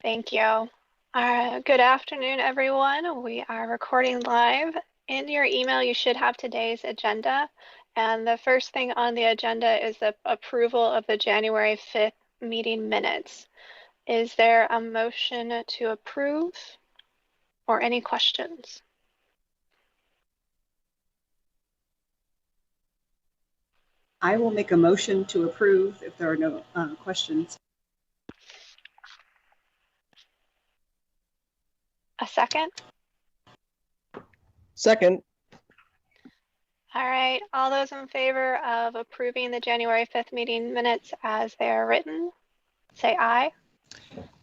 Thank you. Good afternoon, everyone. We are recording live. In your email, you should have today's agenda. And the first thing on the agenda is the approval of the January 5th meeting minutes. Is there a motion to approve or any questions? I will make a motion to approve if there are no questions. A second? Second. All right, all those in favor of approving the January 5th meeting minutes as they are written, say aye.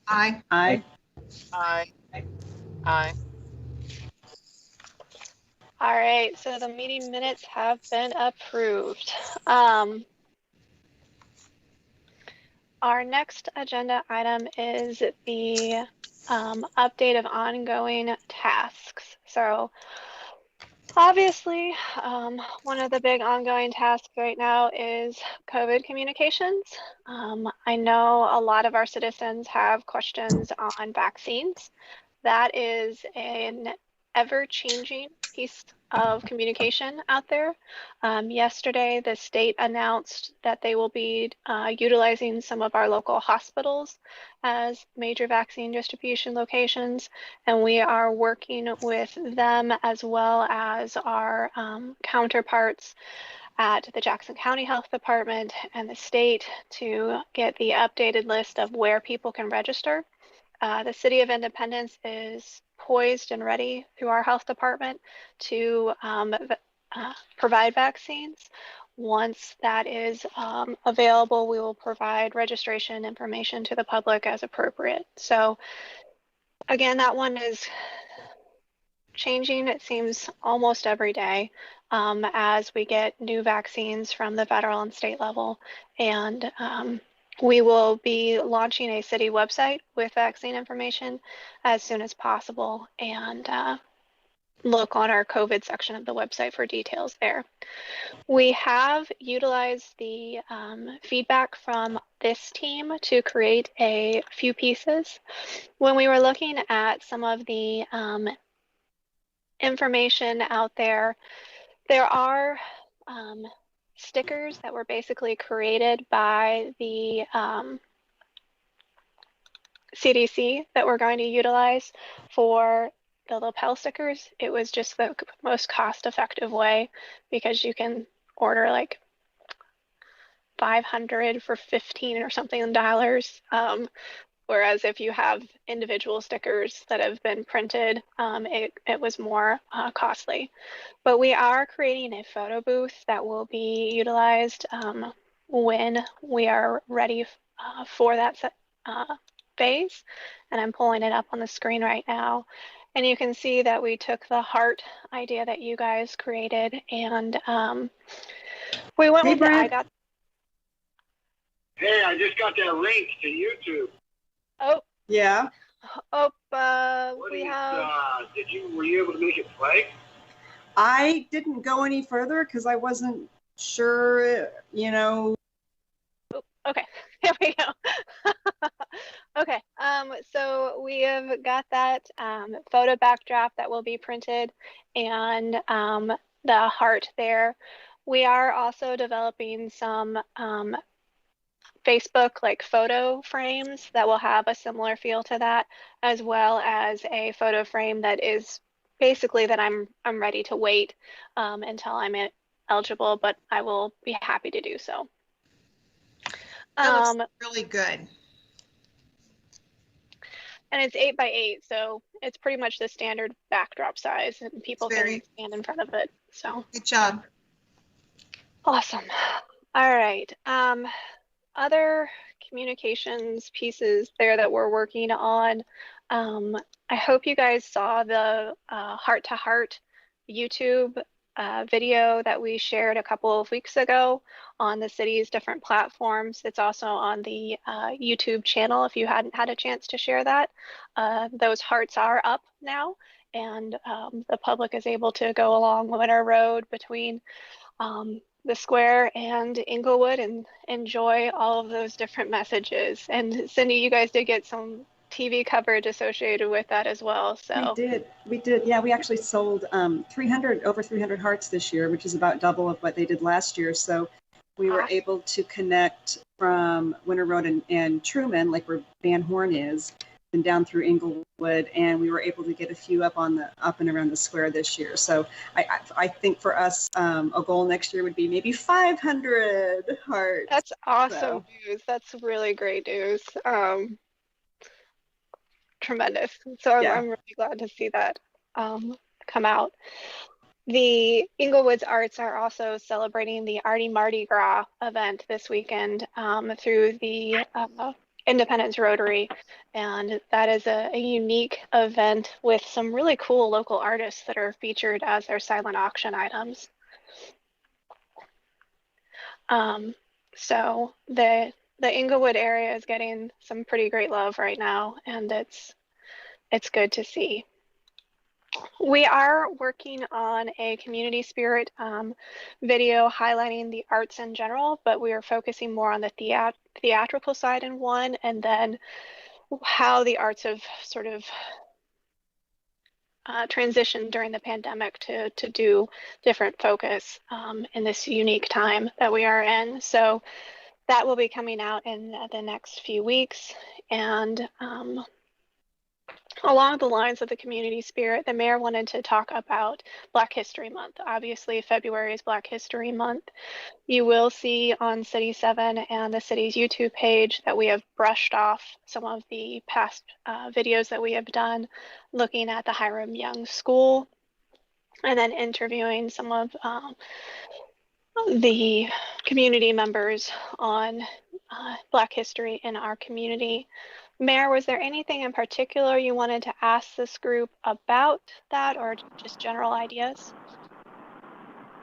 Aye. Aye. Aye. Aye. All right, so the meeting minutes have been approved. Our next agenda item is the update of ongoing tasks. So obviously, one of the big ongoing tasks right now is COVID communications. I know a lot of our citizens have questions on vaccines. That is an ever-changing piece of communication out there. Yesterday, the state announced that they will be utilizing some of our local hospitals as major vaccine distribution locations, and we are working with them as well as our counterparts at the Jackson County Health Department and the state to get the updated list of where people can register. The City of Independence is poised and ready through our health department to provide vaccines. Once that is available, we will provide registration information to the public as appropriate. So again, that one is changing, it seems, almost every day as we get new vaccines from the federal and state level. And we will be launching a city website with vaccine information as soon as possible, and look on our COVID section of the website for details there. We have utilized the feedback from this team to create a few pieces. When we were looking at some of the information out there, there are stickers that were basically created by the CDC that we're going to utilize for the lapel stickers. It was just the most cost-effective way because you can order like 500 for 15 or something dollars. Whereas if you have individual stickers that have been printed, it was more costly. But we are creating a photo booth that will be utilized when we are ready for that phase. And I'm pulling it up on the screen right now. And you can see that we took the heart idea that you guys created, and we went with Brad. I got. Hey, I just got that link to YouTube. Oh. Yeah. Oh, we have. Were you able to make it play? I didn't go any further because I wasn't sure, Oh, okay, here we go. Okay, so we have got that photo backdrop that will be printed, and the heart there. We are also developing some Facebook like photo frames that will have a similar feel to that, as well as a photo frame that is basically that I'm ready to wait until I'm eligible, but I will be happy to do so. That looks really good. And it's 8 by 8, so it's pretty much the standard backdrop size, and people can stand in front of it. So good job. Awesome. All right. Other communications pieces there that we're working on. I hope you guys saw the Heart to Heart YouTube video that we shared a couple of weeks ago on the city's different platforms. It's also on the YouTube channel if you hadn't had a chance to share that. Those hearts are up now, and the public is able to go along Winter Road between the square and Inglewood and enjoy all of those different messages. And Cindy, you guys did get some TV coverage associated with that as well. So we did. Yeah, we actually sold over 300 hearts this year, which is about double of what they did last year. So we were able to connect from Winter Road and Truman, like where Van Horn is, and down through Inglewood, and we were able to get a few up and around the square this year. So I think for us, a goal next year would be maybe 500 hearts. That's awesome news. That's really great news. Tremendous. So I'm really glad to see that come out. The Inglewoods Arts are also celebrating the Artie Mardi Gras event this weekend through the Independence Rotary, and that is a unique event with some really cool local artists that are featured as their silent auction items. So the Inglewood area is getting some pretty great love right now, and it's good to see. We are working on a community spirit video highlighting the arts in general, but we are focusing more on the theatrical side in one, and then how the arts have sort of transitioned during the pandemic to do different focus in this unique time that we are in. So that will be coming out in the next few weeks. And along the lines of the community spirit, the mayor wanted to talk about Black History Month. Obviously, February is Black History Month. You will see on City 7 and the city's YouTube page that we have brushed off some of the past videos that we have done looking at the Hiram Young School, and then interviewing some of the community members on Black history in our community. Mayor, was there anything in particular you wanted to ask this group about that, or just general ideas?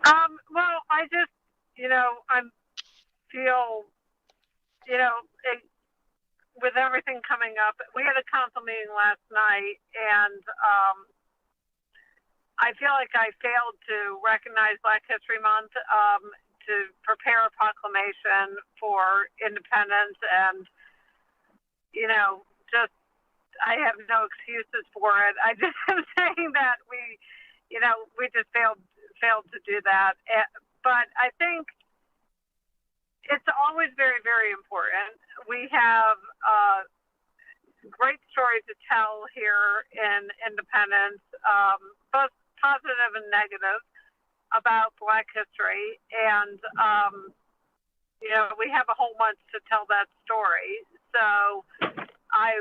Well, I just, I feel, with everything coming up, we had a council meeting last night, and I feel like I failed to recognize Black History Month, to prepare a proclamation for independence, and I have no excuses for it. I just am saying that we just failed to do that. But I think it's always very, very important. We have great stories to tell here in Independence, both positive and negative, about Black history. And, we have a whole month to tell that story. So I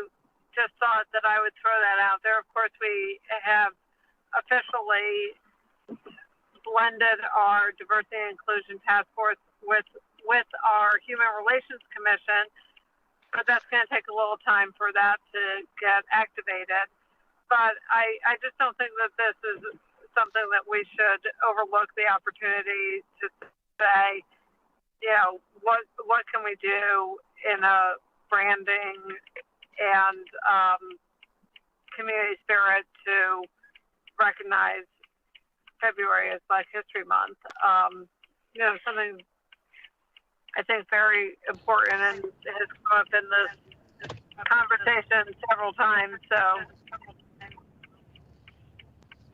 just thought that I would throw that out there. Of course, we have officially blended our diversity and inclusion task force with our Human Relations Commission, but that's going to take a little time for that to get activated. But I just don't think that this is something that we should overlook the opportunity to say, what can we do in a branding and community spirit to recognize February as Black History Month. Something I think very important and has come up in this conversation several times. So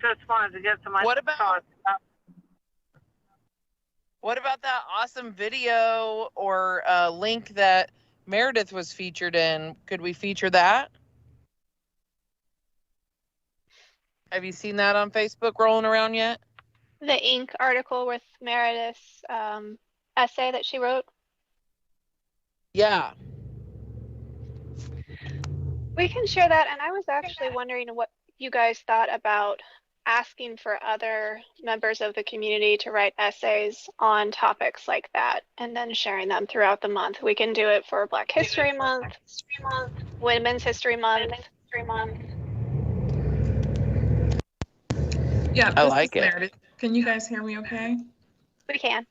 just wanted to get some thoughts. What about that awesome video or link that Meredith was featured in? Could we feature that? Have you seen that on Facebook rolling around yet? The Inc. article with Meredith's essay that she wrote? Yeah. We can share that. And I was actually wondering what you guys thought about asking for other members of the community to write essays on topics like that and then sharing them throughout the month. We can do it for Black History Month, Women's History Month. Yeah, I like it. Meredith. Can you guys hear me okay? We can.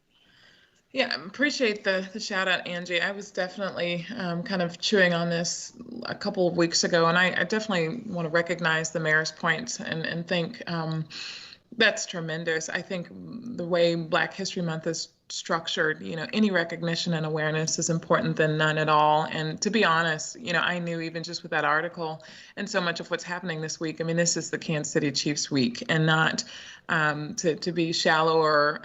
Yeah, appreciate the shout out, Angie. I was definitely kind of chewing on this a couple of weeks ago, and I definitely want to recognize the mayor's points and think that's tremendous. I think the way Black History Month is structured. Any recognition and awareness is important than none at all. And to be honest, I knew even just with that article and so much of what's happening this week, I mean, this is the Kansas City Chiefs week, and not to be shallow or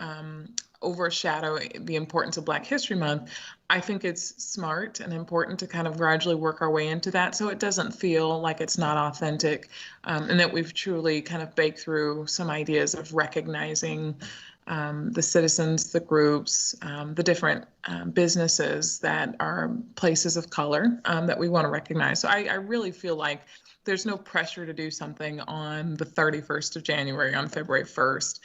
overshadow the importance of Black History Month. I think it's smart and important to kind of gradually work our way into that so it doesn't feel like it's not authentic, and that we've truly kind of baked through some ideas of recognizing the citizens, the groups, the different businesses that are places of color that we want to recognize. So I really feel like there's no pressure to do something on the 31st of January, on February 1st.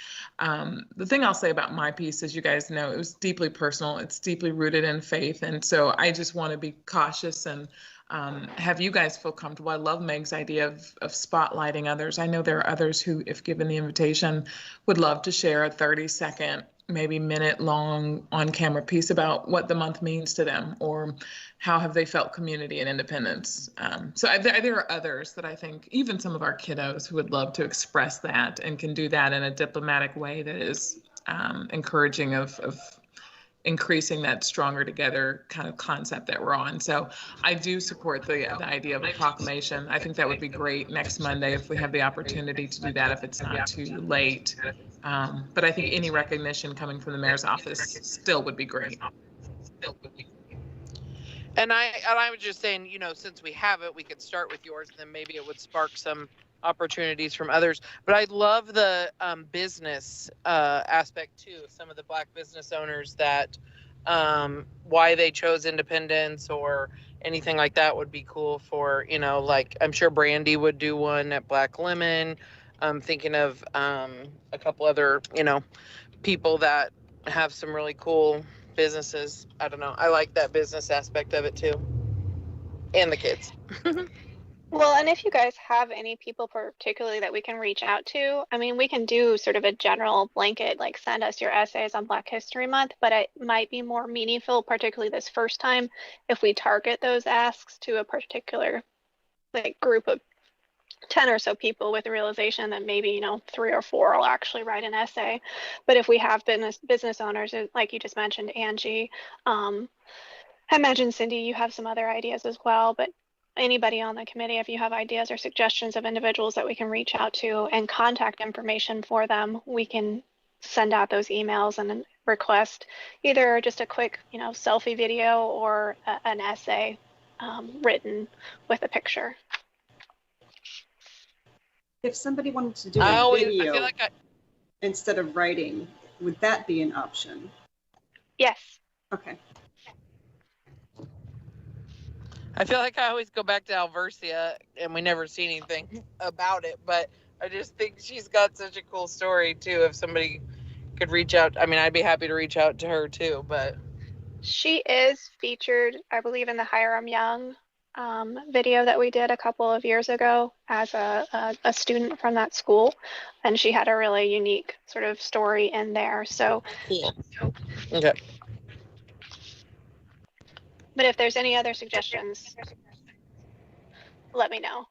The thing I'll say about my piece, as you guys know, it was deeply personal. It's deeply rooted in faith. And so I just want to be cautious and have you guys feel comfortable. I love Meg's idea of spotlighting others. I know there are others who, if given the invitation, would love to share a 30-second, maybe minute-long on-camera piece about what the month means to them, or how have they felt community and independence. So there are others that I think, even some of our kiddos, who would love to express that and can do that in a diplomatic way that is encouraging of increasing that stronger together kind of concept that we're on. So I do support the idea of a proclamation. I think that would be great next Monday if we have the opportunity to do that, if it's not too late. But I think any recognition coming from the mayor's office still would be great. And I was just saying, since we have it, we could start with yours, and then maybe it would spark some opportunities from others. But I love the business aspect too. Some of the Black business owners that why they chose independence or anything like that would be cool for, like I'm sure Brandy would do one at Black Lemon. I'm thinking of a couple other, people that have some really cool businesses. I don't know. I like that business aspect of it too. And the kids. Well, and if you guys have any people particularly that we can reach out to, I mean, we can do sort of a general blanket, like send us your essays on Black History Month, but it might be more meaningful, particularly this first time, if we target those asks to a particular group of 10 or so people, with the realization that maybe 3 or 4 will actually write an essay. But if we have business owners, like you just mentioned, Angie, I imagine Cindy, you have some other ideas as well, but anybody on the committee, if you have ideas or suggestions of individuals that we can reach out to and contact information for them, we can send out those emails and request either just a quick selfie video or an essay written with a picture. If somebody wanted to do a video I feel like instead of writing, would that be an option? Yes. Okay. I feel like I always go back to Alversia and we never see anything about it, but I just think she's got such a cool story too. If somebody could reach out, I mean, I'd be happy to reach out to her too, but. She is featured, I believe, in the Hiram Young video that we did a couple of years ago as a student from that school. And she had a really unique sort of story in there. So. Cool. Okay. But if there's any other suggestions, let me know.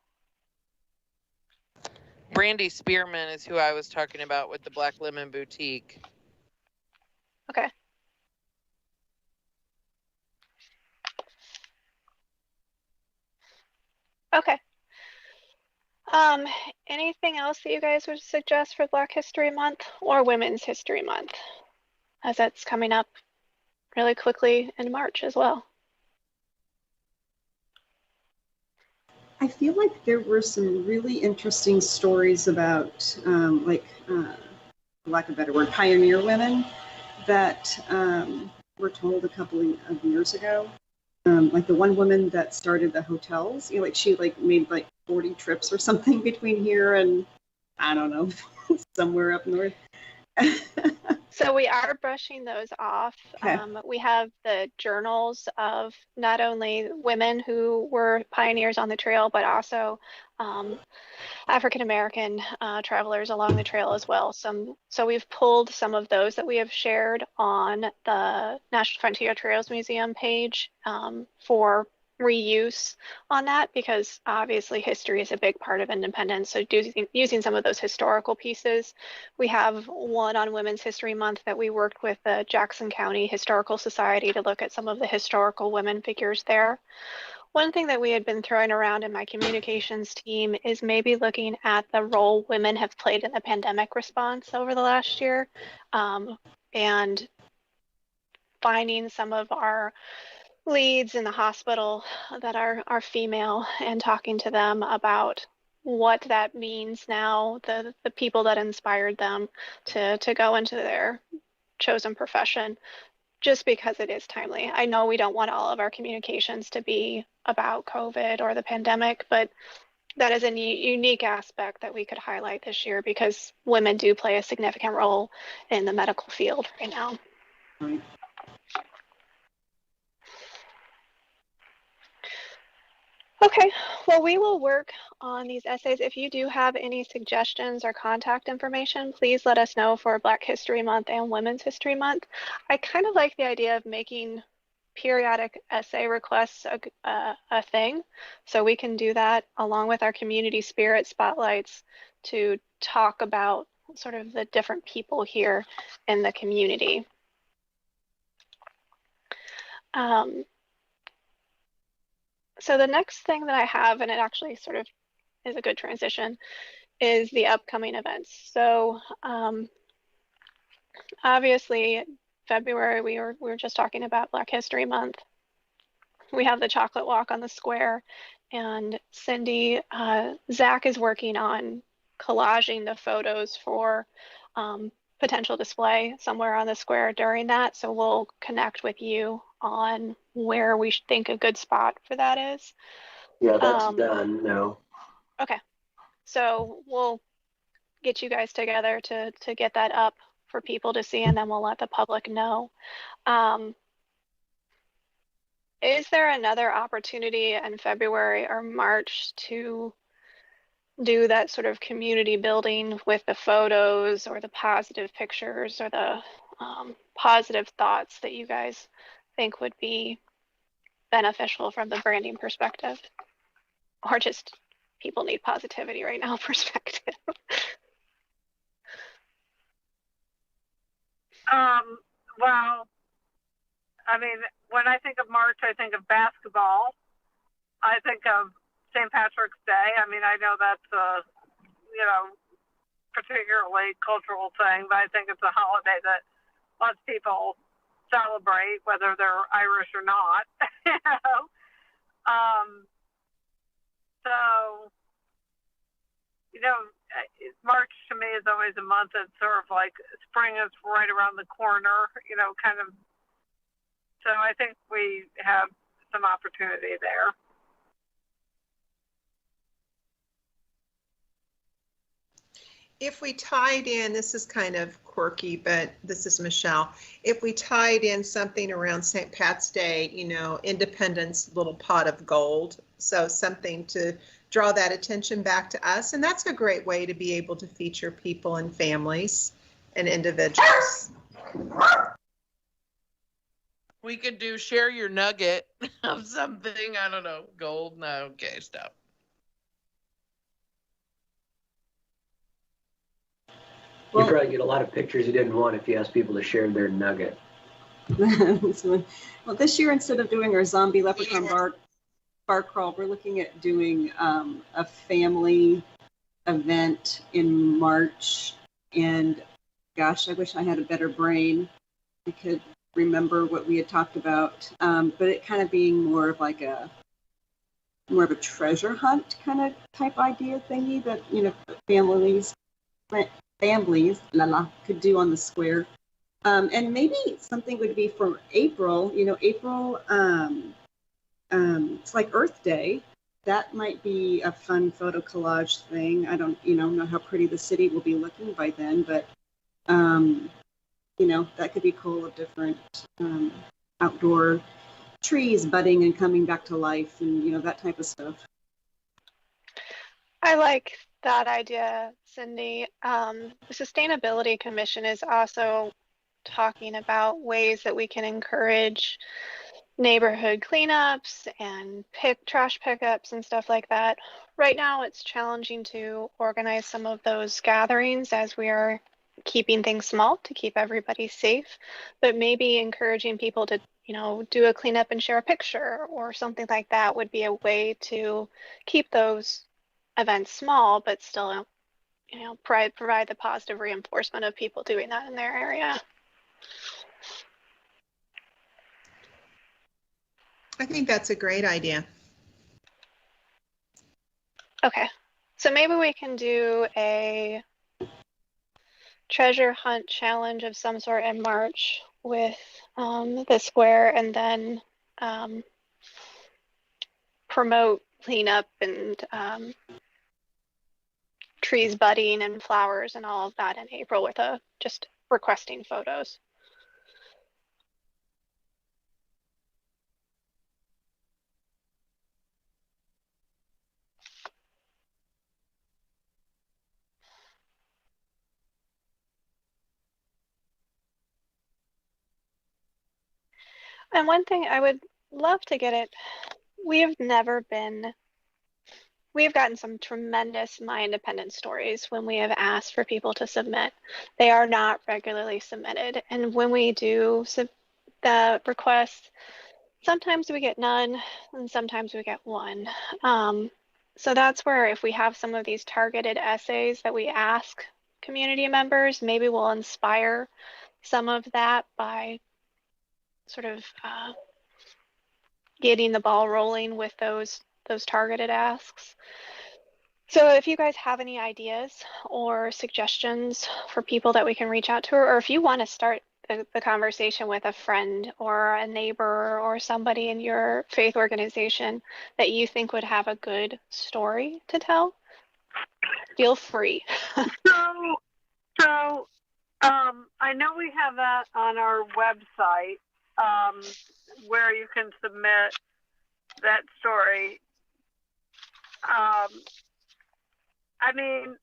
Brandy Spearman is who I was talking about with the Black Lemon Boutique. Okay. Okay. Anything else that you guys would suggest for Black History Month or Women's History Month, as that's coming up really quickly in March as well? I feel like there were some really interesting stories about, for lack of a better word, pioneer women that were told a couple of years ago. Like the one woman that started the hotels, she made 40 trips or something between here and, I don't know, somewhere up north. So we are brushing those off. Okay. We have the journals of not only women who were pioneers on the trail, but also African-American travelers along the trail as well. So we've pulled some of those that we have shared on the National Frontier Trails Museum page for reuse on that, because obviously history is a big part of independence. So using some of those historical pieces. We have one on Women's History Month that we worked with the Jackson County Historical Society to look at some of the historical women figures there. One thing that we had been throwing around in my communications team is maybe looking at the role women have played in the pandemic response over the last year, and finding some of our leads in the hospital that are female and talking to them about what that means now, the people that inspired them to go into their chosen profession, just because it is timely. I know we don't want all of our communications to be about COVID or the pandemic, but that is a unique aspect that we could highlight this year, because women do play a significant role in the medical field right now. Right. Okay, well, we will work on these essays. If you do have any suggestions or contact information, please let us know for Black History Month and Women's History Month. I kind of like the idea of making periodic essay requests a thing, so we can do that along with our community spirit spotlights to talk about sort of the different people here in the community. So the next thing that I have, and it actually sort of is a good transition, is the upcoming events. So obviously February, we were just talking about Black History Month. We have the chocolate walk on the square, and Cindy, Zach is working on collaging the photos for potential display somewhere on the square during that. So we'll connect with you on where we think a good spot for that is. Yeah, that's done now. Okay, so we'll get you guys together to get that up for people to see, and then we'll let the public know. Is there another opportunity in February or March to do that sort of community building with the photos or the positive pictures or the positive thoughts that you guys think would be beneficial from the branding perspective, or just people need positivity right now perspective? Well, I mean, when I think of March, I think of basketball. I think of St. Patrick's Day. I mean, I know that's a, particularly cultural thing, but I think it's a holiday that lots of people celebrate, whether they're Irish or not. So, March to me is always a month that's sort of like spring is right around the corner, kind of. So I think we have some opportunity there. If we tied in, this is kind of quirky, but this is Michelle. If we tied in something around St. Pat's Day, Independence little pot of gold. So something to draw that attention back to us. And that's a great way to be able to feature people and families and individuals. We could do share your nugget of something. I don't know. Gold. No. Okay. Stop. You probably get a lot of pictures you didn't want if you asked people to share their nugget. Well, this year, instead of doing our zombie leprechaun bar crawl, we're looking at doing a family event in March. And gosh, I wish I had a better brain. I could remember what we had talked about, but it kind of being more of a treasure hunt kind of type idea thingy that families could do on the square, and maybe something would be for April. April, it's like Earth Day. That might be a fun photo collage thing. I don't know how pretty the city will be looking by then, but that could be cool, of different outdoor trees budding and coming back to life, and that type of stuff. I like that idea, Cindy. The Sustainability Commission is also talking about ways that we can encourage neighborhood cleanups and trash pickups and stuff like that. Right now, it's challenging to organize some of those gatherings as we are keeping things small to keep everybody safe, but maybe encouraging people to, do a cleanup and share a picture or something like that would be a way to keep those events small, but still, provide the positive reinforcement of people doing that in their area. I think that's a great idea. Okay, so maybe we can do a treasure hunt challenge of some sort in March with the square, and then promote cleanup and trees budding and flowers and all of that in April with just requesting photos. And one thing I would love to get it, we've gotten some tremendous My Independence stories when we have asked for people to submit. They are not regularly submitted. And when we do the request, sometimes we get none and sometimes we get one. So that's where if we have some of these targeted essays that we ask community members, maybe we'll inspire some of that by sort of getting the ball rolling with those targeted asks. So if you guys have any ideas or suggestions for people that we can reach out to, or if you want to start the conversation with a friend or a neighbor or somebody in your faith organization that you think would have a good story to tell, feel free. So I know we have that on our website where you can submit that story. I mean,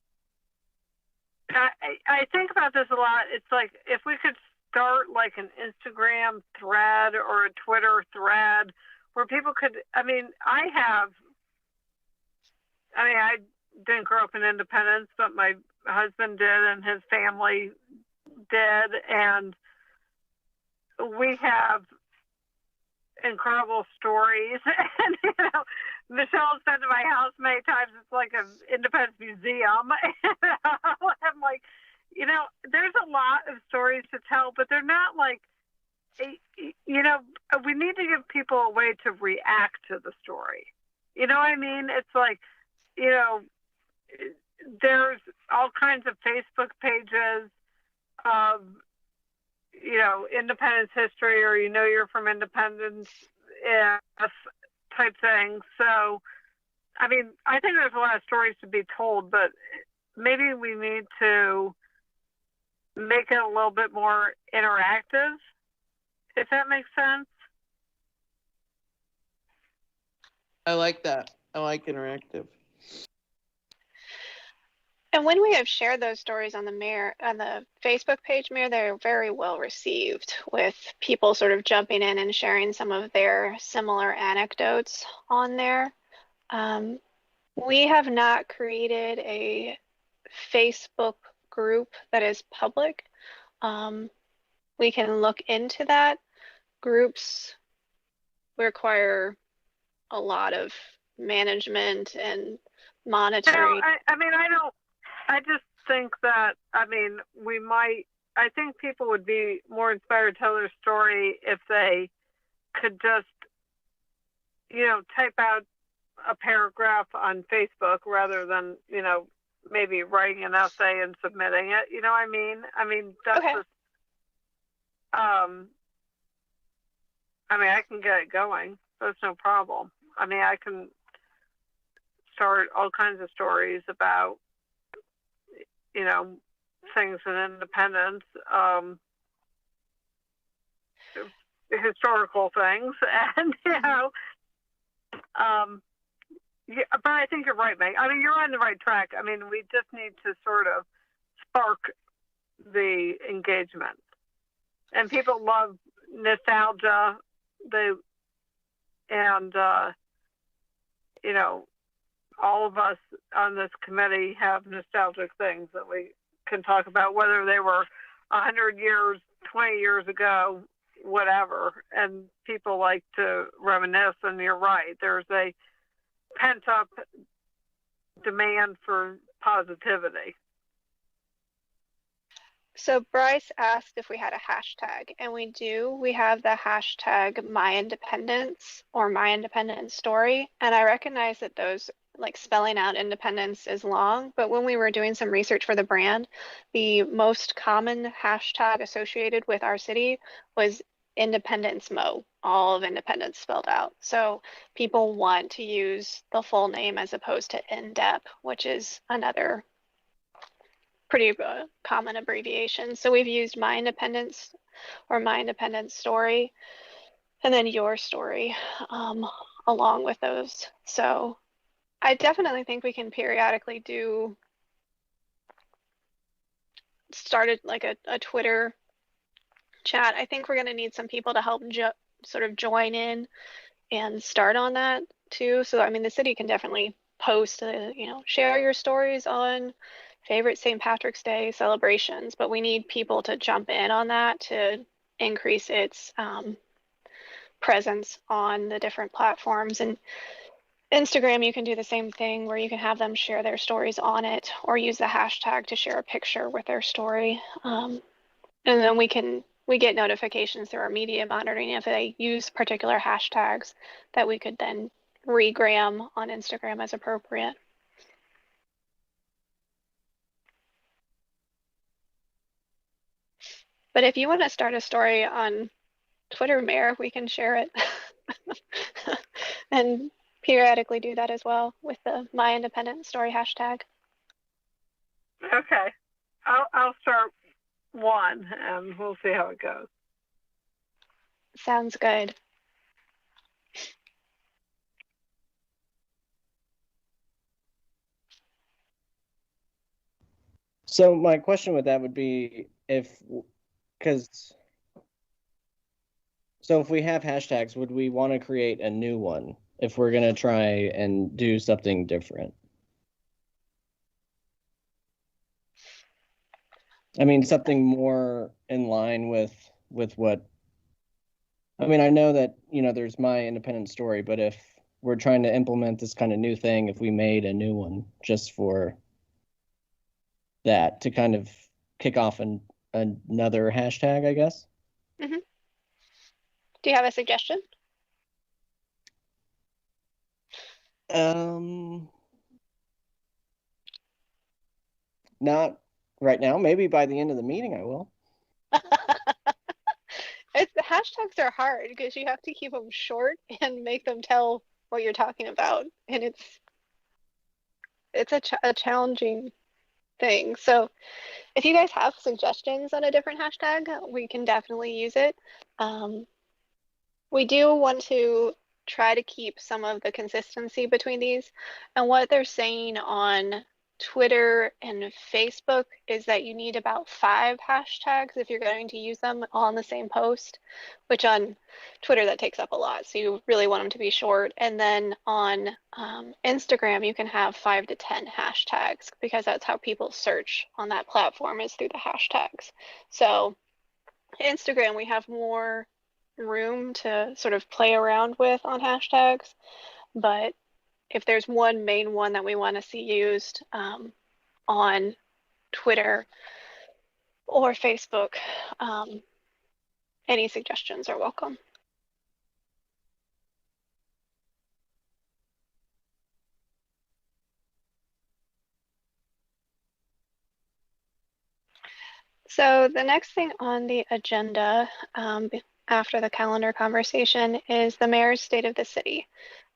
I think about this a lot. It's like if we could start like an Instagram thread or a Twitter thread where people could, I didn't grow up in Independence, but my husband did and his family did. And we have incredible stories. And, Michelle's been to my house many times. It's like an Independence museum. I'm like, there's a lot of stories to tell, but they're not like, we need to give people a way to react to the story. You know what I mean? It's like, there's all kinds of Facebook pages of, Independence history, or you're from Independence type thing. So, I think there's a lot of stories to be told, but maybe we need to make it a little bit more interactive, if that makes sense. I like that. I like interactive. And when we have shared those stories on the Facebook page, Mayor, they're very well received, with people sort of jumping in and sharing some of their similar anecdotes on there. We have not created a Facebook group that is public. We can look into that. Groups require a lot of management and monitoring. I just think that, I think people would be more inspired to tell their story if they could just, type out a paragraph on Facebook rather than, maybe writing an essay and submitting it. You know what I mean? That's okay. just, I can get it going. That's no problem. I can start all kinds of stories about, things in Independence, historical things, and but I think you're right, Meg. You're on the right track. We just need to sort of spark the engagement, and people love nostalgia. They And, you know, all of us on this committee have nostalgic things that we can talk about, whether they were 100 years, 20 years ago, whatever. And people like to reminisce, and you're right. There's a pent up demand for positivity. So Bryce asked if we had a hashtag, and we do. We have the hashtag My Independence or My Independence Story. And I recognize that those, like, spelling out independence is long, but when we were doing some research for the brand, the most common hashtag associated with our city was Independence Mo, all of independence spelled out. So people want to use the full name as opposed to INDEP, which is another pretty common abbreviation. So we've used My Independence or My Independence Story, and then Your Story along with those. So I definitely think we can periodically do started like a Twitter chat. I think we're going to need some people to help sort of join in and start on that too. So I mean, the city can definitely post, you know, share your stories on favorite St. Patrick's Day celebrations, but we need people to jump in on that to increase its presence on the different platforms. And Instagram, you can do the same thing where you can have them share their stories on it or use the hashtag to share a picture with their story. And then we get notifications through our media monitoring if they use particular hashtags that we could then regram on Instagram as appropriate. But if you want to start a story on Twitter, Mayor, we can share it and periodically do that as well with the My Independent Story hashtag. Okay, I'll start one, and we'll see how it goes. Sounds good. So my question with that would be if we have hashtags, would we want to create a new one if we're going to try and do something different? I mean, something more in line with what, I mean, I know that, you know, there's My Independent Story, but if we're trying to implement this kind of new thing, if we made a new one just for that to kind of kick off another hashtag, I guess. Mm-hmm. Do you have a suggestion? Not right now. Maybe by the end of the meeting I will. The hashtags are hard because you have to keep them short and make them tell what you're talking about, and it's a challenging thing. So if you guys have suggestions on a different hashtag, we can definitely use it. We do want to try to keep some of the consistency between these, and what they're saying on Twitter and Facebook is that you need about 5 hashtags if you're going to use them on the same post, which on Twitter that takes up a lot. So you really want them to be short. And then on Instagram, you can have 5 to 10 hashtags because that's how people search on that platform is through the hashtags. So Instagram, we have more room to sort of play around with on hashtags, but if there's one main one that we want to see used on Twitter or Facebook, any suggestions are welcome. So the next thing on the agenda after the calendar conversation is the mayor's State of the City.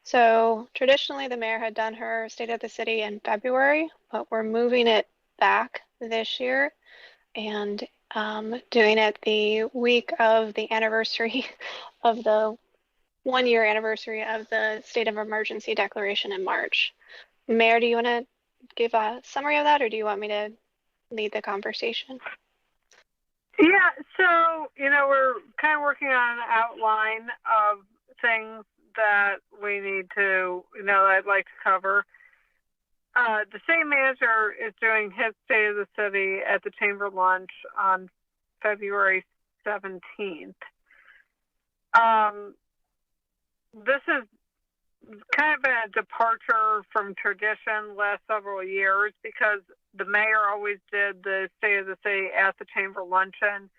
So traditionally, the mayor had done her State of the City in February, but we're moving it back this year and doing it the week of the anniversary of the 1-year anniversary of the state of emergency declaration in March. Mayor, do you want to give a summary of that, or do you want me to lead the conversation? Yeah, so, you know, we're kind of working on an outline of things that we need to, I'd like to cover. The city manager is doing his State of the City at the Chamber lunch on February 17th. This has kind of been a departure from tradition last several years because the mayor always did the State of the City at the Chamber luncheon.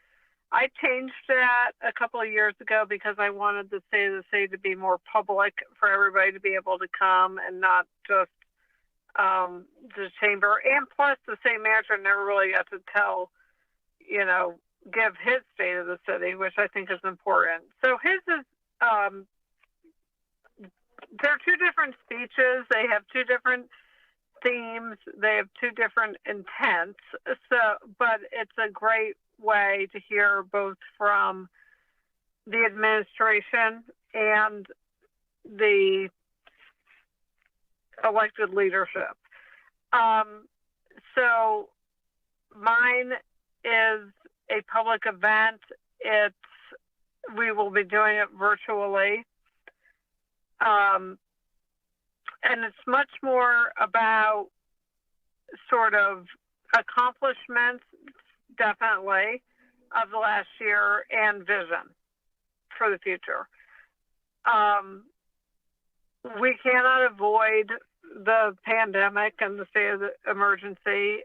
I changed that a couple of years ago because I wanted the State of the City to be more public for everybody to be able to come and not just the chamber. And plus, the city manager never really got to tell, give his State of the City, which I think is important. So his is, they're two different speeches. They have two different themes. They have two different intents. But it's a great way to hear both from the administration and the elected leadership. So mine is a public event. We will be doing it virtually. And it's much more about sort of accomplishments, definitely, of the last year and vision for the future. We cannot avoid the pandemic and the state of the emergency,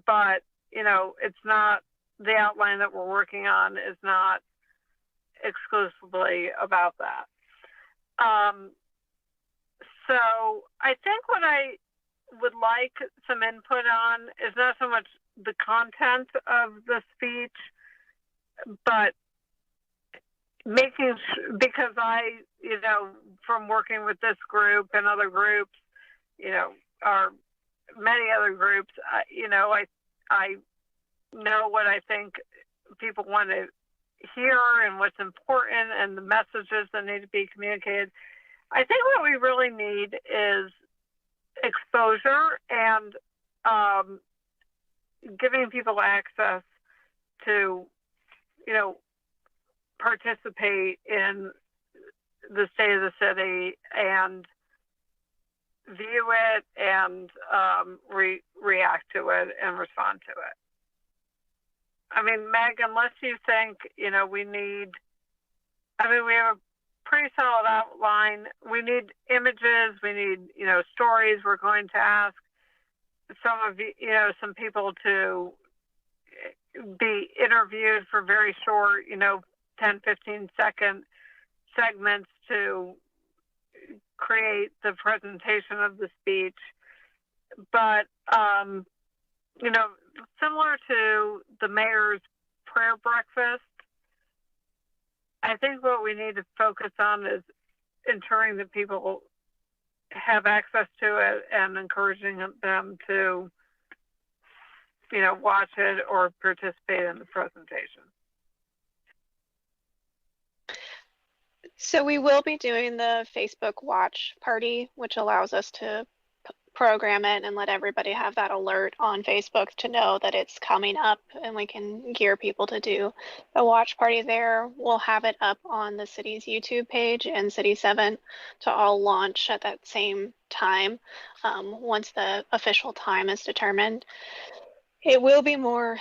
but, it's not, the outline that we're working on is not exclusively about that. So I think what I would like some input on is not so much the content of the speech, but because I, from working with this group and other groups, or many other groups, I know what I think people want to hear and what's important and the messages that need to be communicated. I think what we really need is exposure and giving people access to, participate in the State of the City and view it and react to it and respond to it. I mean, Meg, unless you think, we have a pretty solid outline. We need images. We need, stories. We're going to ask some people to be interviewed for very short, 10, 15-second segments to create the presentation of the speech. But, similar to the mayor's prayer breakfast, I think what we need to focus on is ensuring that people have access to it and encouraging them to, watch it or participate in the presentation. So we will be doing the Facebook watch party, which allows us to program it and let everybody have that alert on Facebook to know that it's coming up, and we can gear people to do the watch party there. We'll have it up on the city's YouTube page and City 7 to all launch at that same time once the official time is determined. It will be more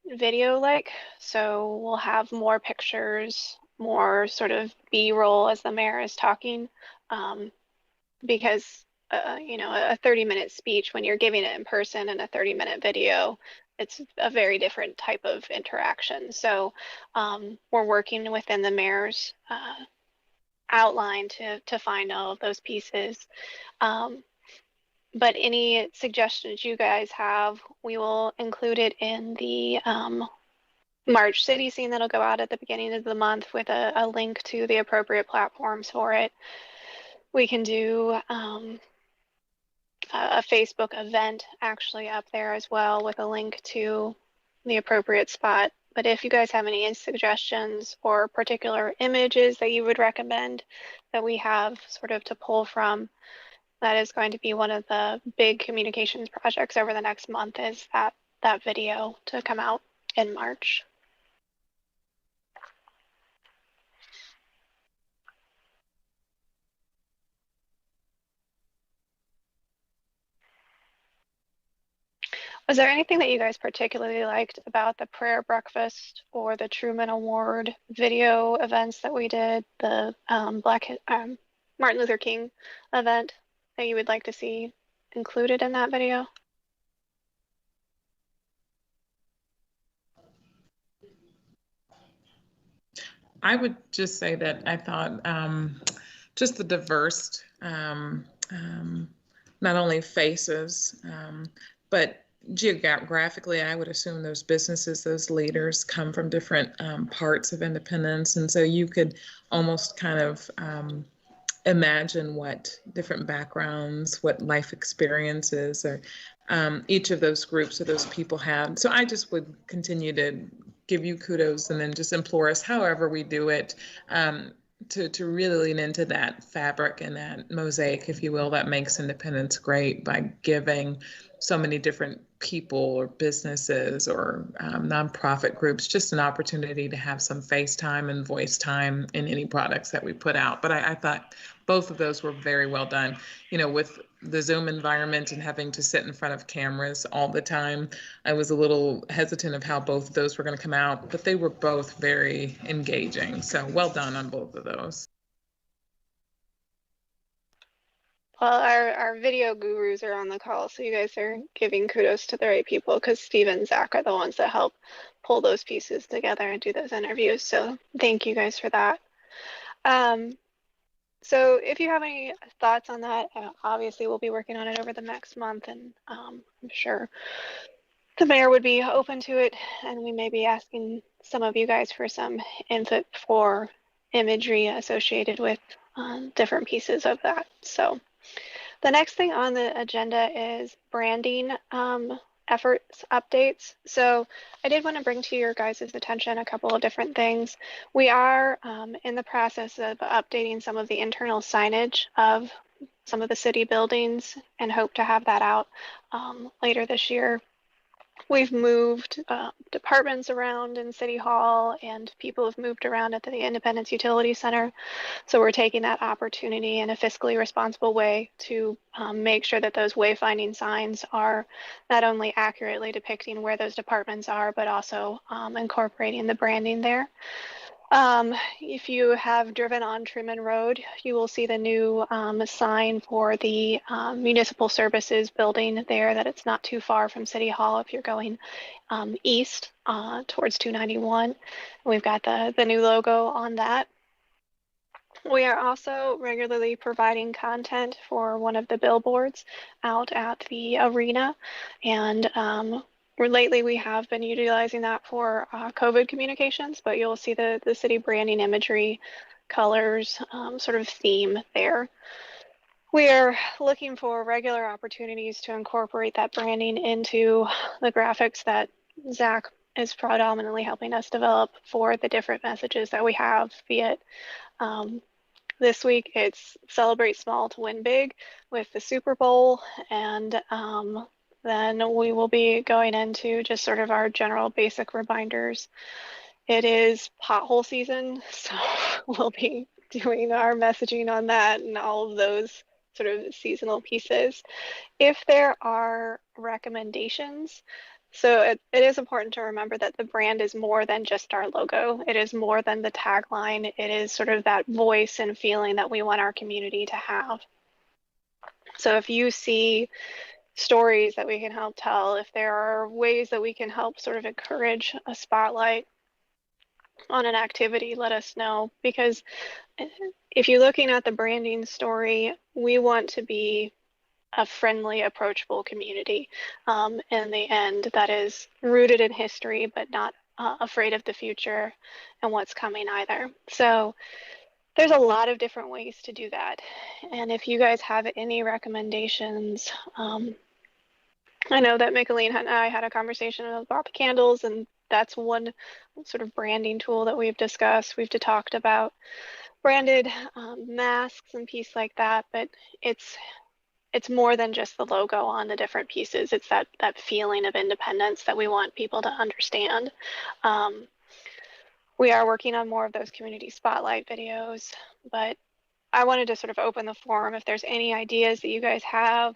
video-like, so we'll have more pictures, more sort of B-roll as the mayor is talking, because a 30-minute speech, when you're giving it in person, and a 30-minute video, it's a very different type of interaction. So we're working within the mayor's outline to find all of those pieces. But any suggestions you guys have, we will include it in the March City Scene that'll go out at the beginning of the month with a link to the appropriate platforms for it. We can do a Facebook event actually up there as well with a link to the appropriate spot. But if you guys have any suggestions or particular images that you would recommend that we have sort of to pull from, that is going to be one of the big communications projects over the next month, is that video to come out in March. Was there anything that you guys particularly liked about the prayer breakfast or the Truman Award video events that we did, the Martin Luther King event that you would like to see included in that video? I would just say that I thought just the diverse, not only faces, but geographically, I would assume those businesses, those leaders come from different parts of Independence. And so you could almost kind of imagine what different backgrounds, what life experiences, or each of those groups or those people have. So I just would continue to give you kudos and then just implore us, however we do it, to really lean into that fabric and that mosaic, if you will, that makes Independence great by giving so many different people or businesses or nonprofit groups just an opportunity to have some face time and voice time in any products that we put out. But I thought both of those were very well done. You know, with the Zoom environment and having to sit in front of cameras all the time, I was a little hesitant of how both of those were going to come out, but they were both very engaging. So well done on both of those. Well, our video gurus are on the call, so you guys are giving kudos to the right people, because Steve and Zach are the ones that help pull those pieces together and do those interviews. So thank you guys for that. So if you have any thoughts on that, obviously we'll be working on it over the next month, and I'm sure the mayor would be open to it, and we may be asking some of you guys for some input for imagery associated with different pieces of that. So the next thing on the agenda is branding efforts updates. So I did want to bring to your guys' attention a couple of different things. We are in the process of updating some of the internal signage of some of the city buildings and hope to have that out later this year. We've moved departments around in City Hall, and people have moved around at the Independence Utility Center. So we're taking that opportunity in a fiscally responsible way to make sure that those wayfinding signs are not only accurately depicting where those departments are, but also incorporating the branding there. If you have driven on Truman Road, you will see the new sign for the Municipal Services building there, that it's not too far from City Hall if you're going east towards 291. We've got the new logo on that. We are also regularly providing content for one of the billboards out at the arena, and lately we have been utilizing that for COVID communications, but you'll see the city branding imagery, colors, sort of theme there. We are looking for regular opportunities to incorporate that branding into the graphics that Zach is predominantly helping us develop for the different messages that we have, be it this week it's Celebrate Small to Win Big with the Super Bowl, and then we will be going into just sort of our general basic reminders. It is pothole season, so we'll be doing our messaging on that and all of those sort of seasonal pieces. If there are recommendations, so it is important to remember that the brand is more than just our logo. It is more than the tagline. It is sort of that voice and feeling that we want our community to have. So if you see stories that we can help tell, if there are ways that we can help sort of encourage a spotlight on an activity, let us know. Because if you're looking at the branding story, we want to be a friendly, approachable community in the end that is rooted in history, but not afraid of the future and what's coming either. So there's a lot of different ways to do that. And if you guys have any recommendations, I know that Micheline and I had a conversation about the candles, and that's one sort of branding tool that we've discussed. We've talked about branded masks and pieces like that, but it's more than just the logo on the different pieces. It's that feeling of independence that we want people to understand. We are working on more of those community spotlight videos, but I wanted to sort of open the forum if there's any ideas that you guys have,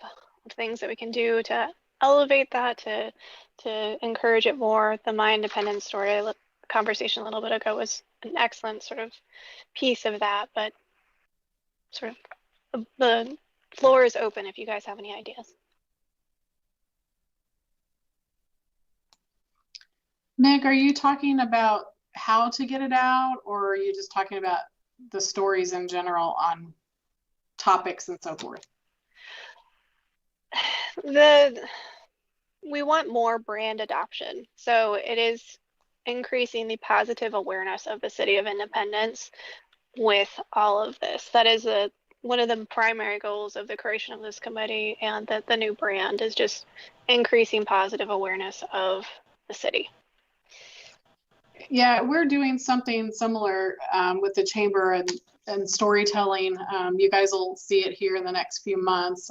things that we can do to elevate that, to encourage it more. The My Independence Story conversation a little bit ago was an excellent sort of piece of that, but sort of the floor is open if you guys have any ideas. Nick, are you talking about how to get it out, or are you just talking about the stories in general on topics and so forth? We want more brand adoption. So it is increasing the positive awareness of the City of Independence with all of this. That is one of the primary goals of the creation of this committee, and the new brand is just increasing positive awareness of the city. Yeah, we're doing something similar with the chamber and storytelling. You guys will see it here in the next few months.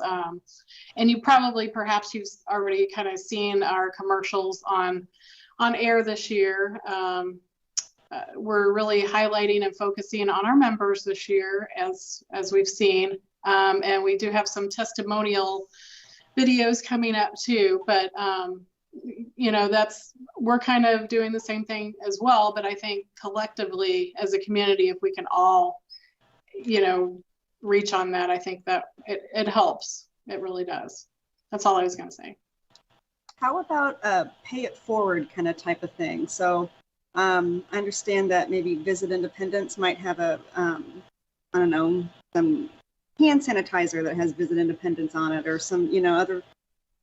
And you perhaps you've already kind of seen our commercials on air this year. We're really highlighting and focusing on our members this year, as we've seen. And we do have some testimonial videos coming up too, but you know, we're kind of doing the same thing as well. But I think collectively as a community, if we can all, you know, reach on that, I think that it helps. It really does. That's all I was going to say. How about pay it forward kind of type of thing? So I understand that maybe Visit Independence might have I don't know, some hand sanitizer that has Visit Independence on it, or some, you know, other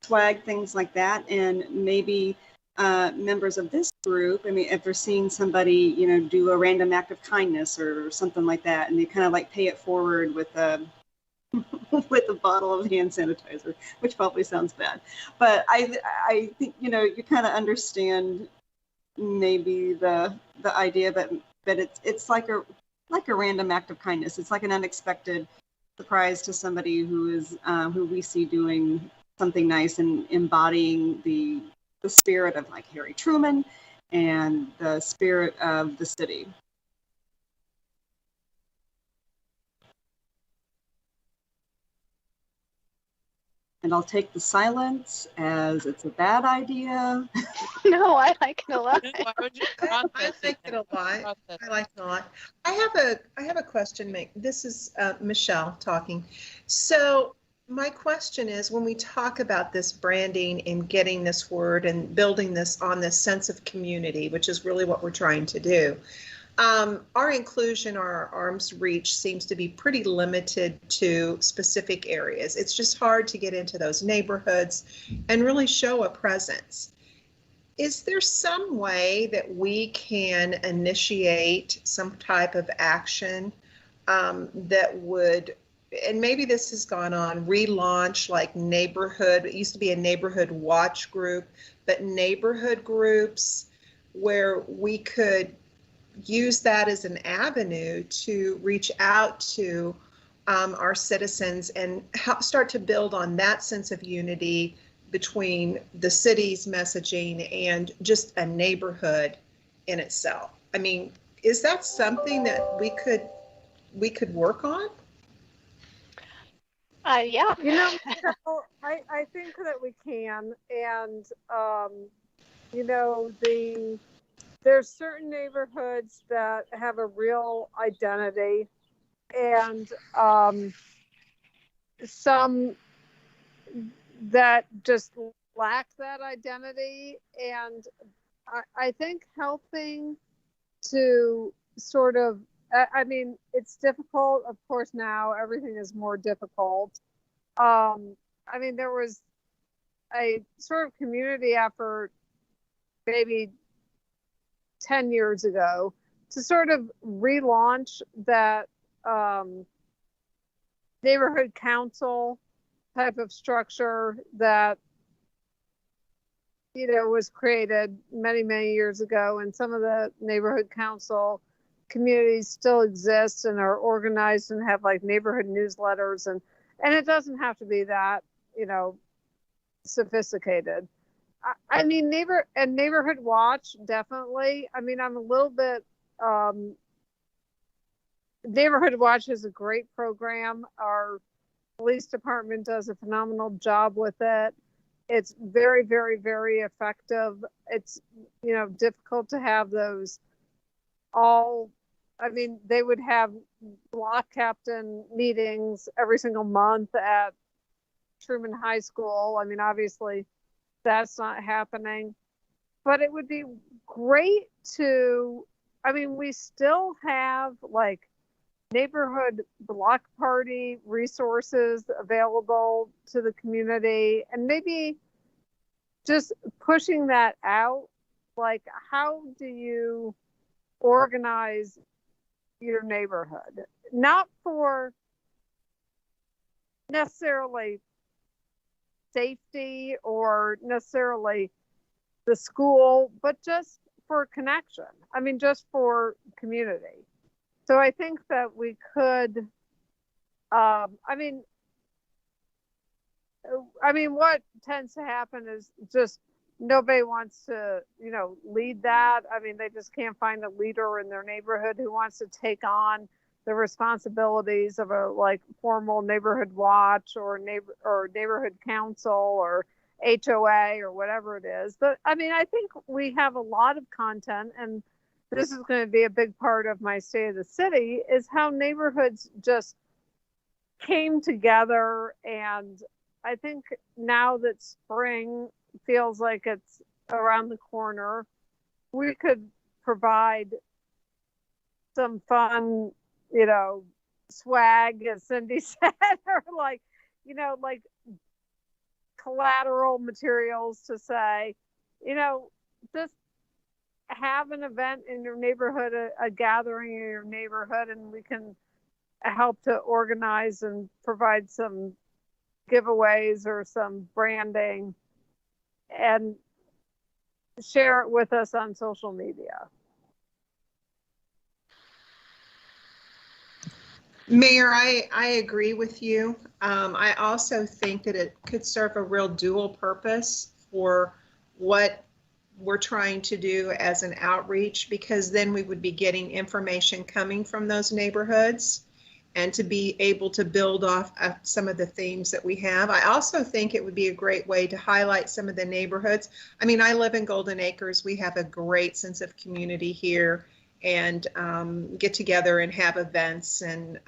swag, things like that. And maybe members of this group, I mean, if they're seeing somebody, you know, do a random act of kindness or something like that, and they kind of like pay it forward with a with a bottle of hand sanitizer, which probably sounds bad, but I think, you know, you kind of understand maybe the idea, but it's like a random act of kindness. It's like an unexpected surprise to somebody who is who we see doing something nice and embodying the spirit of like Harry Truman and the spirit of the city. And I'll take the silence as it's a bad idea. No, I like it a lot. I like it a lot. I like it a lot. I have a question, Mick. This is Michelle talking. So my question is, when we talk about this branding and getting this word and building this on this sense of community, which is really what we're trying to do, our inclusion, our arm's reach seems to be pretty limited to specific areas. It's just hard to get into those neighborhoods and really show a presence. Is there some way that we can initiate some type of action that would, and maybe this has gone on, relaunch like neighborhood, it used to be a neighborhood watch group, but neighborhood groups where we could use that as an avenue to reach out to our citizens and start to build on that sense of unity between the city's messaging and just a neighborhood in itself. I mean, is that something that we could work on? Yeah. You know, I think that we can, and you know, there's certain neighborhoods that have a real identity, and some that just lack that identity. And I think helping to sort of, I mean, it's difficult, of course, now everything is more difficult. I mean, there was a sort of community effort maybe 10 years ago to sort of relaunch that neighborhood council type of structure that, you know, was created many, many years ago. And some of the neighborhood council communities still exist and are organized and have like neighborhood newsletters, and it doesn't have to be that, you know, sophisticated. I mean, neighborhood watch, definitely. I mean, I'm a little bit, neighborhood watch is a great program. Our police department does a phenomenal job with it. it's very, very, very effective. It's, you know, difficult to have those all. I mean, they would have block captain meetings every single month at Truman High School. I mean, obviously that's not happening, but it would be great to, I mean, we still have like neighborhood block party resources available to the community, and maybe just pushing that out. Like, how do you organize your neighborhood? Not for necessarily safety or necessarily the school, but just for connection. I mean, just for community. So I think that we could, I mean, what tends to happen is just nobody wants to, you know, lead that. I mean, they just can't find a leader in their neighborhood who wants to take on the responsibilities of a like formal neighborhood watch or neighborhood council or HOA or whatever it is. But I mean, I think we have a lot of content, and this is going to be a big part of my State of the City, is how neighborhoods just came together. And I think now that spring feels like it's around the corner, we could provide some fun, you know, swag, as Cindy said, or like, you know, like collateral materials to say, you know, just have an event in your neighborhood, a gathering in your neighborhood, and we can help to organize and provide some giveaways or some branding and share it with us on social media. Mayor, I agree with you. I also think that it could serve a real dual purpose for what we're trying to do as an outreach, because then we would be getting information coming from those neighborhoods and to be able to build off of some of the themes that we have. I also think it would be a great way to highlight some of the neighborhoods. I mean, I live in Golden Acres. We have a great sense of community here, and get together and have events and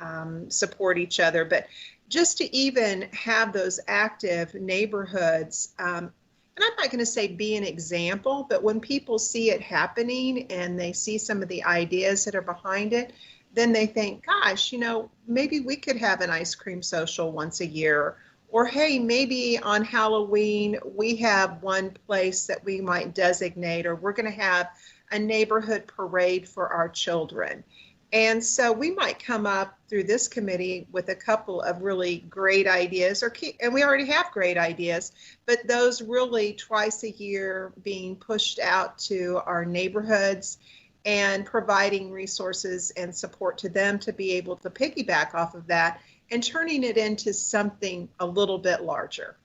support each other. But just to even have those active neighborhoods, and I'm not going to say be an example, but when people see it happening and they see some of the ideas that are behind it, then they think, gosh, you know, maybe we could have an ice cream social once a year. Or, hey, maybe on Halloween, we have one place that we might designate, or we're going to have a neighborhood parade for our children. And so we might come up through this committee with a couple of really great ideas, and we already have great ideas, but those really twice a year being pushed out to our neighborhoods and providing resources and support to them to be able to piggyback off of that and turning it into something a little bit larger.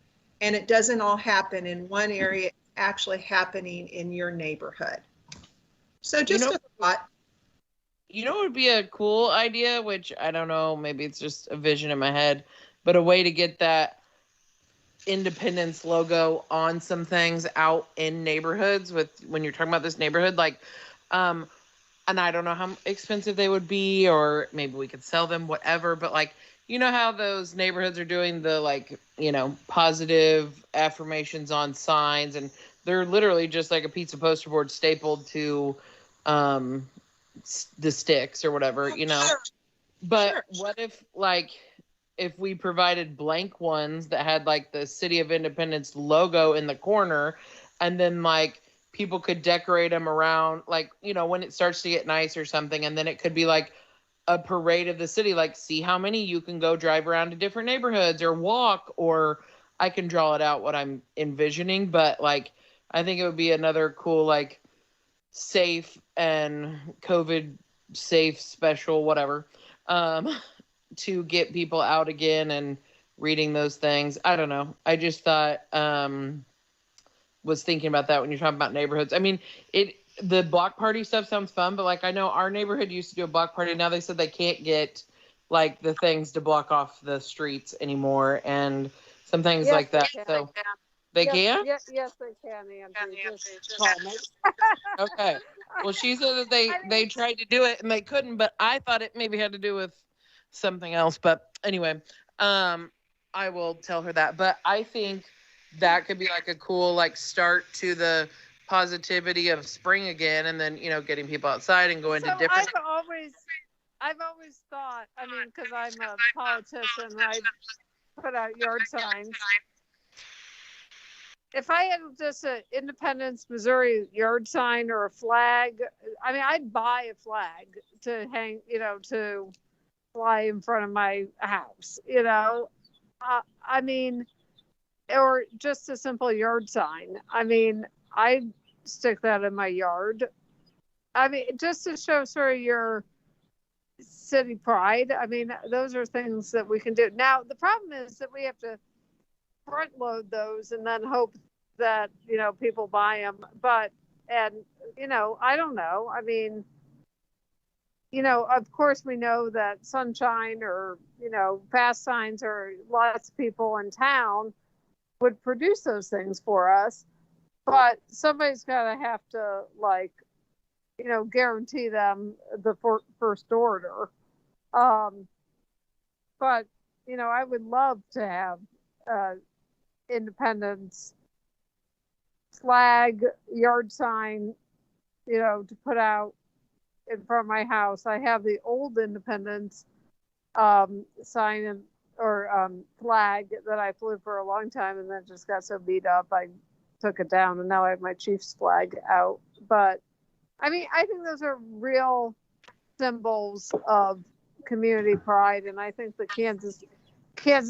And it doesn't all happen in one area, it's actually happening in your neighborhood. So just a thought. You know what would be a cool idea, which I don't know, maybe it's just a vision in my head, but a way to get that Independence logo on some things out in neighborhoods with, when you're talking about this neighborhood, like, and I don't know how expensive they would be, or maybe we could sell them, whatever, but like, you know how those neighborhoods are doing the, like, you know, positive affirmations on signs, and they're literally just like a pizza poster board stapled to the sticks or whatever, you know. But what if, like, if we provided blank ones that had like the City of Independence logo in the corner, and then like people could decorate them around, like, you know, when it starts to get nice or something, and then it could be like a parade of the city, like, see how many you can go drive around to different neighborhoods or walk, or I can draw it out what I'm envisioning, but like, I think it would be another cool, like, safe and COVID safe special, whatever, to get people out again and reading those things. I don't know. I just thought, was thinking about that when you're talking about neighborhoods. I mean, the block party stuff sounds fun, but like, I know our neighborhood used to do a block party. Now they said they can't get like the things to block off the streets anymore and some things like that. So They can? Yes, they can, Angie. Just call me. Okay. Well, she said that they tried to do it and they couldn't, but I thought it maybe had to do with something else. But anyway, I will tell her that. But I think that could be like a cool like start to the positivity of spring again, and then getting people outside and going to different. I've always thought. I mean, because I'm a politician, I put out yard signs. If I had just an Independence, Missouri yard sign or a flag, I mean, I'd buy a flag to hang, to fly in front of my house, I mean, or just a simple yard sign. I mean, I'd stick that in my yard. I mean, just to show sort of your city pride. I mean, those are things that we can do. Now, the problem is that we have to front load those and then hope that people buy them. But I don't know. I mean, of course we know that sunshine or fast signs or lots of people in town would produce those things for us, but somebody's got to have to guarantee them the first order. But I would love to have Independence flag, yard sign, to put out in front of my house. I have the old Independence sign or flag that I flew for a long time, and then just got so beat up I took it down, and now I have my Chiefs flag out. But I mean, I think those are real symbols of community pride, and I think the Kansas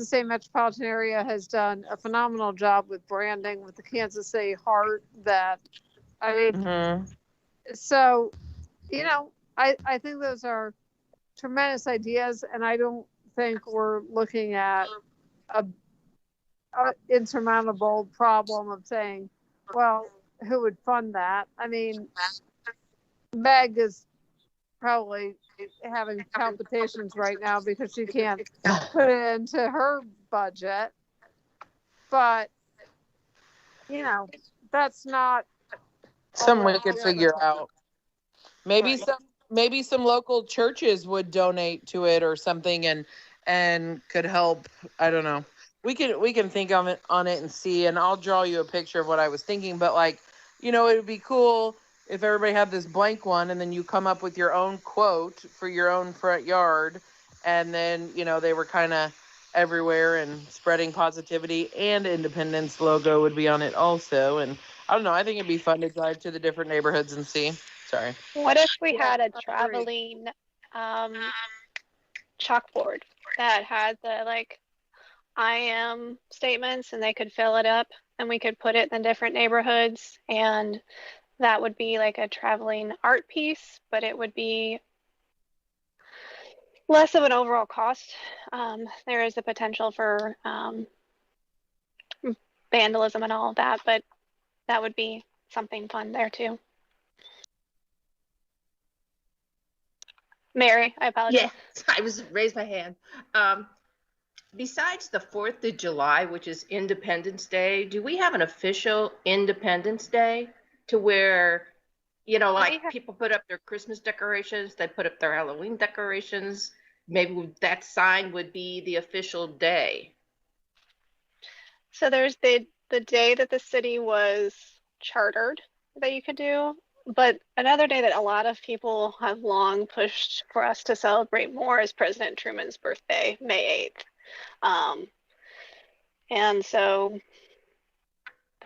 City metropolitan area has done a phenomenal job with branding with the Kansas City heart. That I mean, so I think those are tremendous ideas, and I don't think we're looking at a insurmountable problem of saying, well, who would fund that? I mean, Meg is probably having palpitations right now because she can't put it into her budget. But that's not something we could figure out. Maybe some local churches would donate to it or something and could help. I don't know. We can think on it and see, and I'll draw you a picture of what I was thinking. But it would be cool if everybody had this blank one, and then you come up with your own quote for your own front yard, and then they were kind of everywhere and spreading positivity, and Independence logo would be on it also. And I don't know, I think it'd be fun to drive to the different neighborhoods and see. Sorry. What if we had a traveling chalkboard that had the I am statements, and they could fill it up, and we could put it in different neighborhoods, and that would be like a traveling art piece, but it would be less of an overall cost. There is the potential for vandalism and all of that, but that would be something fun there too. Mary, I apologize. Yeah, raised my hand. Besides the 4th of July, which is Independence Day, do we have an official Independence Day to where, people put up their Christmas decorations, they put up their Halloween decorations? Maybe that sign would be the official day. So there's the day that the city was chartered that you could do. But another day that a lot of people have long pushed for us to celebrate more is President Truman's birthday, May 8th. And so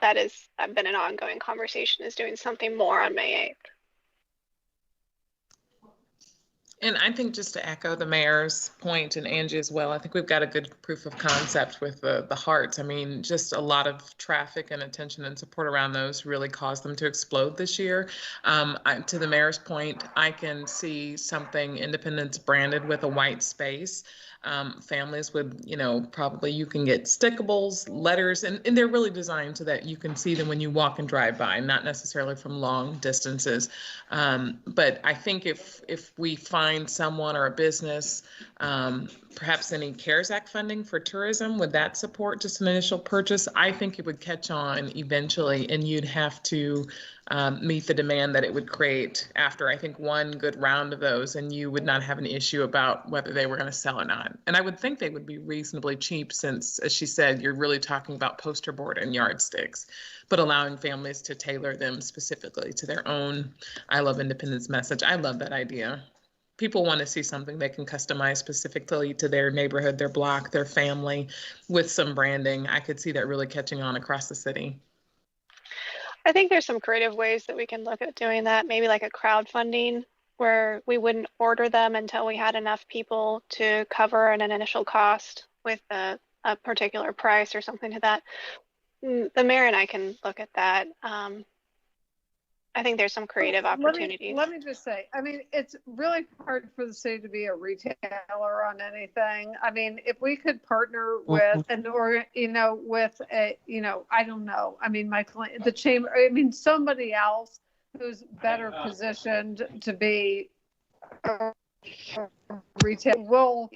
that has been an ongoing conversation, is doing something more on May 8th. And I think, just to echo the mayor's point, and Angie as well, I think we've got a good proof of concept with the hearts. I mean, just a lot of traffic and attention and support around those really caused them to explode this year. To the mayor's point, I can see something Independence branded with a white space families with, probably you can get stickables, letters, and they're really designed so that you can see them when you walk and drive by, not necessarily from long distances. But I think if we find someone or a business, perhaps any CARES Act funding for tourism, would that support just an initial purchase? I think it would catch on eventually, and you'd have to meet the demand that it would create after, I think, one good round of those, and you would not have an issue about whether they were going to sell or not. And I would think they would be reasonably cheap since, as she said, you're really talking about poster board and yardsticks, but allowing families to tailor them specifically to their own I Love Independence message. I love that idea. People want to see something they can customize specifically to their neighborhood, their block, their family, with some branding. I could see that really catching on across the city. I think there's some creative ways that we can look at doing that, maybe like a crowdfunding where we wouldn't order them until we had enough people to cover an initial cost with a particular price or something to that. The mayor and I can look at that. I think there's some creative opportunities. Let me just say, I mean, it's really hard for the city to be a retailer on anything. I mean, if we could partner with with a, I don't know. I mean, the chamber, I mean, somebody else who's better positioned to be a retail will,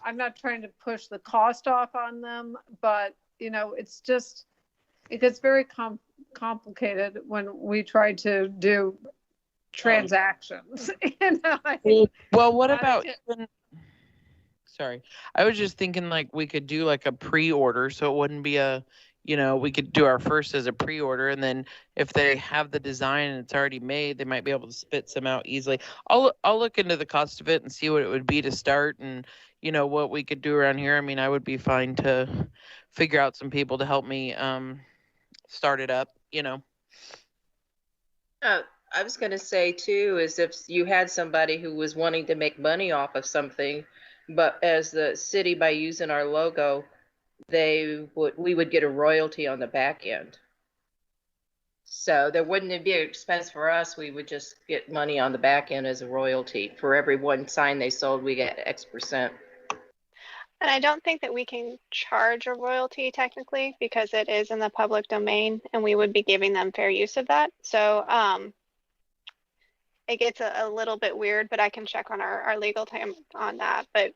I'm not trying to push the cost off on them, but, it's just, it gets very complicated when we try to do transactions. Well, what about sorry, I was just thinking like we could do like a pre-order, so it wouldn't be we could do our first as a pre-order, and then if they have the design and it's already made, they might be able to spit some out easily. I'll look into the cost of it and see what it would be to start, and what we could do around here. I mean, I would be fine to figure out some people to help me start it up. I was going to say too, is if you had somebody who was wanting to make money off of something, but as the city, by using our logo, we would get a royalty on the back end. So there wouldn't be an expense for us. We would just get money on the back end as a royalty. For every one sign they sold, we get X%. And I don't think that we can charge a royalty technically because it is in the public domain and we would be giving them fair use of that. So it gets a little bit weird, but I can check on our legal team on that. But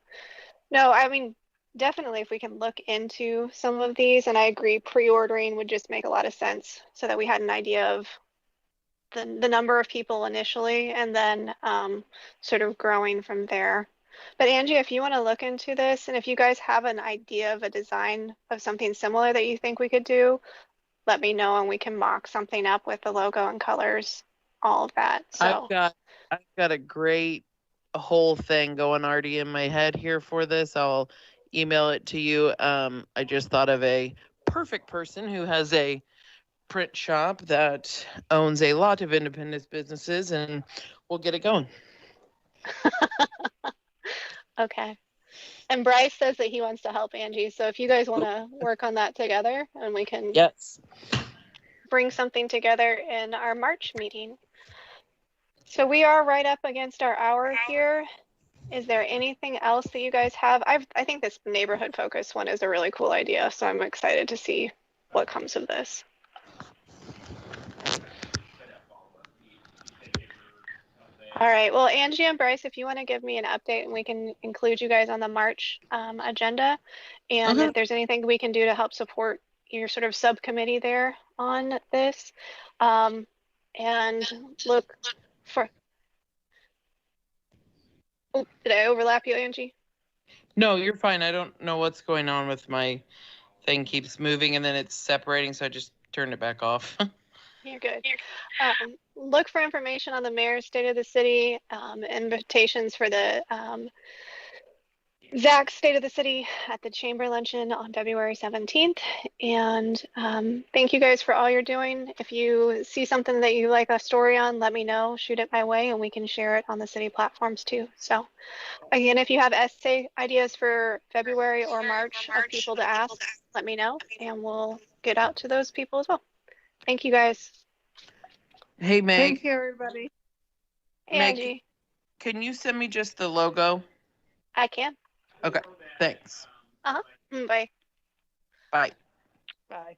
no, I mean, definitely if we can look into some of these, and I agree, pre-ordering would just make a lot of sense so that we had an idea of the number of people initially and then sort of growing from there. But Angie, if you want to look into this, and if you guys have an idea of a design of something similar that you think we could do, let me know and we can mock something up with the logo and colors, all of that. So I've got a whole thing going already in my head here for this. I'll email it to you. I just thought of a perfect person who has a print shop that owns a lot of independent businesses, and we'll get it going. Okay. And Bryce says that he wants to help Angie. So if you guys want to work on that together, and we can bring something together in our March meeting. So we are right up against our hour here. Is there anything else that you guys have? I think this neighborhood focus one is a really cool idea. So I'm excited to see what comes of this. All right. Well, Angie and Bryce, if you want to give me an update and we can include you guys on the March agenda. And if there's anything we can do to help support your sort of subcommittee there on this. And look for... Oh, did I overlap you, Angie? No, you're fine. I don't know what's going on with my thing. Keeps moving and then it's separating. So I just turned it back off. You're good. Look for information on the mayor's State of the City, invitations for the Zach's State of the City at the Chamber Luncheon on February 17th. And thank you guys for all you're doing. If you see something that you like a story on, let me know, shoot it my way, and we can share it on the city platforms too. So again, if you have essay ideas for February or March of people to ask, let me know, and we'll get out to those people as well. Thank you guys. Hey, Meg. Thank you, everybody. Hey, Meg, Angie. can you send me just the logo? I can. Okay, thanks. Bye. Bye. Bye.